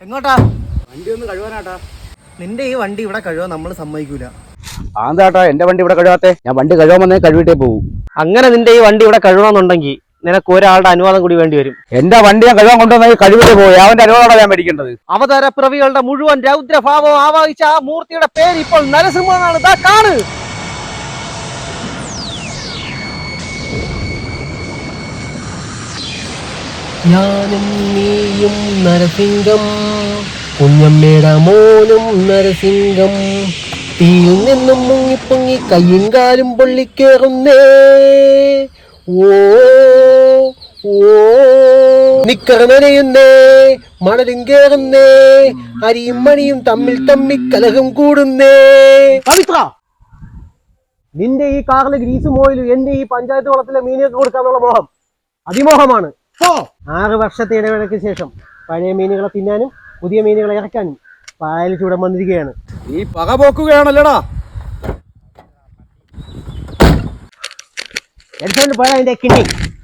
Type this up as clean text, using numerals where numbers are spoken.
എങ്ങോട്ടാ? വണ്ടി ഒന്ന് കഴുകാനാട്ടാ. നിന്റെ ഈ വണ്ടി ഇവിടെ കഴുകാൻ നമ്മൾ സമ്മതിക്കൂല. ആന്താട്ടാ എന്റെ വണ്ടി ഇവിടെ കഴുകാത്തെ? ഞാൻ വണ്ടി കഴുകാൻ വന്നേ കഴുകിട്ടേ പോകും. അങ്ങനെ നിന്റെ ഈ വണ്ടി ഇവിടെ കഴുകണമെന്നുണ്ടെങ്കിൽ നിനക്ക് ഒരാളുടെ അനുവാദം കൂടി വേണ്ടി വരും. എന്റെ വണ്ടി ഞാൻ കഴുകാൻ കൊണ്ടുവന്നെങ്കിൽ കഴുകിട്ടേ പോകും. അവന്റെ അനുവാദമാണ് ഞാൻ മേടിക്കേണ്ടത്. അവതാരപ്പിറവികളുടെ മുഴുവൻ രൗദ്രഭാവവും ആവാഹിച്ച ആ മൂർത്തിയുടെ പേര് ഇപ്പോൾ നരസിംഹ എന്നാണ്. ദാ കാണ്. ഞാനും നീയും നരസിംഹം, കുഞ്ഞമ്മയുടെ മോനും നരസിംഹം, തീയിൽ നിന്നും മുങ്ങിപ്പൊങ്ങി കയ്യും കാലും പൊള്ളിക്കേറുന്നേ. ഓ ഓ നിക്കർ നനയുന്നേ, മണലും കേറുന്നേ, അരിയും മണിയും തമ്മിൽ തമ്മിൽ കലഹം കൂടുന്നേ. പവിത്ര, നിന്റെ ഈ കാറിലെ ഗ്രീസും ഓയിലും എന്റെ ഈ പഞ്ചായത്ത് കുളത്തിലെ മീനുകൾക്ക് കൊടുക്കാന്നുള്ള മോഹം അതിമോഹമാണ്. 6 വർഷത്തെ ഇടവേളയ്ക്ക് ശേഷം പഴയ മീനുകളെ തിന്നാനും പുതിയ മീനുകളെ ഇറക്കാനും പായൽ ചൂടം വന്നിരിക്കുകയാണ്. ഈ പക പോക്കുകയാണല്ലോടാ. എടുത്തോണ്ട് പോയാ അതിന്റെ കിണ്ണി.